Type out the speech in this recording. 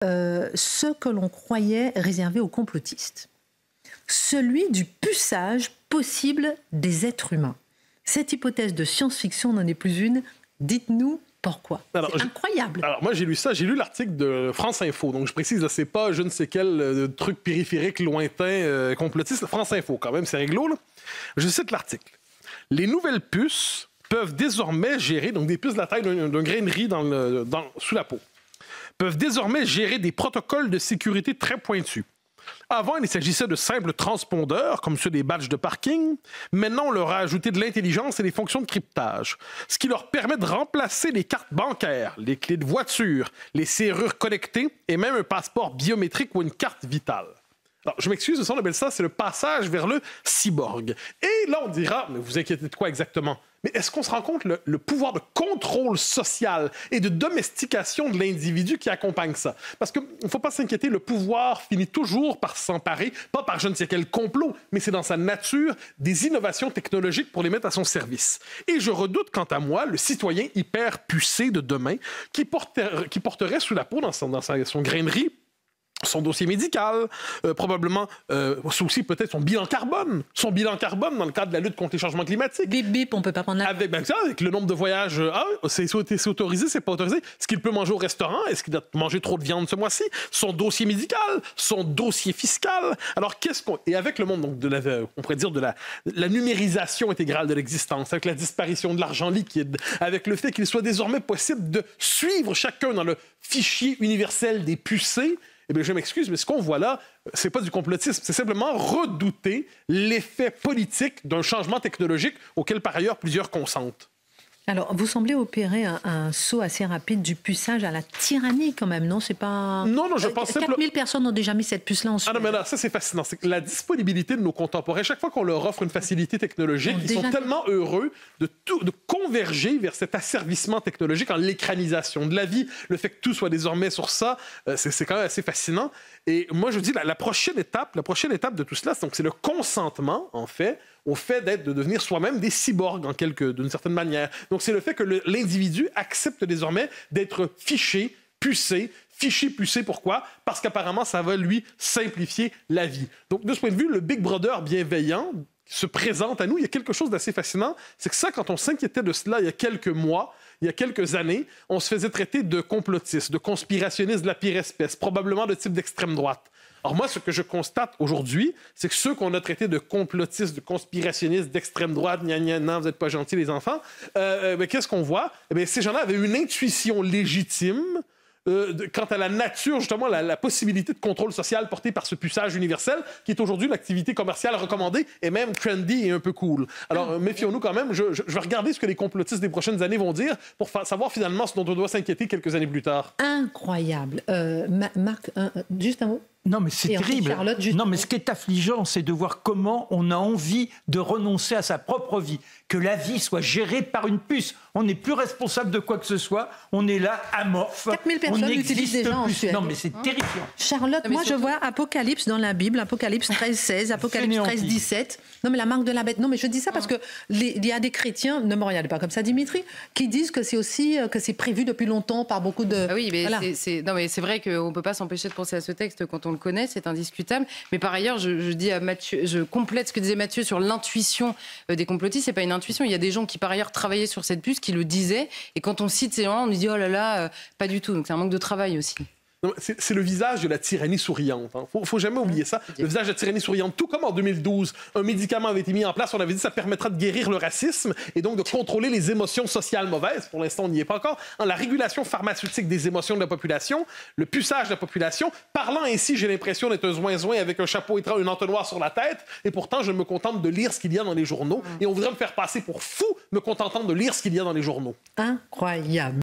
ce que l'on croyait réservé aux complotistes. Celui du puçage possible des êtres humains. Cette hypothèse de science-fiction n'en est plus une. Dites-nous pourquoi. C'est incroyable. Alors moi j'ai lu ça, j'ai lu l'article de France Info, donc je précise, c'est pas je ne sais quel truc périphérique lointain complotiste, France Info quand même, c'est réglo là. Je cite l'article. Les nouvelles puces peuvent désormais gérer, donc des puces de la taille d'un grain de riz sous la peau, peuvent désormais gérer des protocoles de sécurité très pointus. Avant, il s'agissait de simples transpondeurs, comme ceux des badges de parking. Maintenant, on leur a ajouté de l'intelligence et des fonctions de cryptage, ce qui leur permet de remplacer les cartes bancaires, les clés de voiture, les serrures connectées et même un passeport biométrique ou une carte vitale. Alors, je m'excuse, on appelle ça, c'est le passage vers le cyborg. Et là, on dira, mais vous inquiétez de quoi exactement? Mais est-ce qu'on se rend compte le pouvoir de contrôle social et de domestication de l'individu qui accompagne ça? Parce qu'il ne faut pas s'inquiéter, le pouvoir finit toujours par s'emparer, pas par je ne sais quel complot, mais c'est dans sa nature des innovations technologiques pour les mettre à son service. Et je redoute, quant à moi, le citoyen hyper pucé de demain qui porterait sous la peau, dans son grain de riz, son dossier médical, probablement aussi peut-être son bilan carbone dans le cadre de la lutte contre les changements climatiques. Bip bip, on peut pas prendre la... avec le nombre de voyages, c'est autorisé, c'est pas autorisé. Est-ce qu'il peut manger au restaurant? Est-ce qu'il a mangé trop de viande ce mois-ci? Son dossier médical, son dossier fiscal. Alors qu'est-ce qu'on... Et avec le monde, donc, on pourrait dire de la numérisation intégrale de l'existence, avec la disparition de l'argent liquide, avec le fait qu'il soit désormais possible de suivre chacun dans le fichier universel des pucés, eh bien, je m'excuse, mais ce qu'on voit là, c'est pas du complotisme, c'est simplement redouter l'effet politique d'un changement technologique auquel, par ailleurs, plusieurs consentent. Alors, vous semblez opérer un saut assez rapide du puçage à la tyrannie, quand même, non? C'est pas... Non, je pense... 4000 personnes ont déjà mis cette puce-là en Suède. Ah non, mais là, ça, c'est fascinant. C'est que la disponibilité de nos contemporains, chaque fois qu'on leur offre une facilité technologique, ils sont tellement heureux de converger vers cet asservissement technologique en l'écranisation de la vie. Le fait que tout soit désormais sur ça, c'est quand même assez fascinant. Et moi, je dis, la prochaine étape de tout cela, c'est le consentement, en fait, au fait de devenir soi-même des cyborgs, d'une certaine manière. Donc, c'est le fait que l'individu accepte désormais d'être fiché, pucé. Pourquoi? Parce qu'apparemment, ça va lui simplifier la vie. Donc, de ce point de vue, le Big Brother bienveillant se présente à nous. Il y a quelque chose d'assez fascinant. C'est que ça, quand on s'inquiétait de cela il y a quelques mois, il y a quelques années, on se faisait traiter de complotiste, de conspirationniste de la pire espèce, probablement de type d'extrême droite. Alors moi, ce que je constate aujourd'hui, c'est que ceux qu'on a traités de complotistes, de conspirationnistes, d'extrême droite, gna gna, non, vous n'êtes pas gentils les enfants, qu'est-ce qu'on voit? Ces gens-là avaient une intuition légitime quant à la nature, justement, la possibilité de contrôle social portée par ce puçage universel, qui est aujourd'hui une activité commerciale recommandée et même trendy et un peu cool. Alors, méfions-nous quand même. Je vais regarder ce que les complotistes des prochaines années vont dire pour savoir finalement ce dont on doit s'inquiéter quelques années plus tard. Incroyable. Marc, juste un mot. Non, mais c'est terrible. Charlotte, non, mais ce qui est affligeant, c'est de voir comment on a envie de renoncer à sa propre vie, que la vie soit gérée par une puce. On n'est plus responsable de quoi que ce soit. On est là, amorphe. 4000 personnes l'utilisent déjà en Suède. Non, mais c'est terrifiant. Charlotte, moi, je vois Apocalypse dans la Bible, Apocalypse 13-16, Apocalypse 13-17. Non, mais la marque de la bête. Non, mais je dis ça parce qu'il y a des chrétiens, ne me regardez pas comme ça, Dimitri, qui disent que c'est aussi que c'est prévu depuis longtemps par beaucoup de... Ah oui, mais voilà. non, mais c'est vrai qu'on ne peut pas s'empêcher de penser à ce texte quand on le connaît, c'est indiscutable. Mais par ailleurs, je dis à Mathieu, je complète ce que disait Mathieu sur l'intuition des complotistes. C'est pas une intuition. Il y a des gens qui, par ailleurs, travaillaient sur cette puce, qui le disaient. Et quand on cite ces gens-là, on nous dit oh là là, pas du tout. Donc c'est un manque de travail aussi. C'est le visage de la tyrannie souriante. Faut jamais oublier ça. Le visage de la tyrannie souriante. Tout comme en 2012, un médicament avait été mis en place. On avait dit que ça permettra de guérir le racisme et donc de contrôler les émotions sociales mauvaises. Pour l'instant, on n'y est pas encore. La régulation pharmaceutique des émotions de la population, le puçage de la population. Parlant ainsi, j'ai l'impression d'être un zouin-zouin avec un chapeau étrange, un entonnoir sur la tête. Et pourtant, je me contente de lire ce qu'il y a dans les journaux. Et on voudrait me faire passer pour fou, me contentant de lire ce qu'il y a dans les journaux. Incroyable.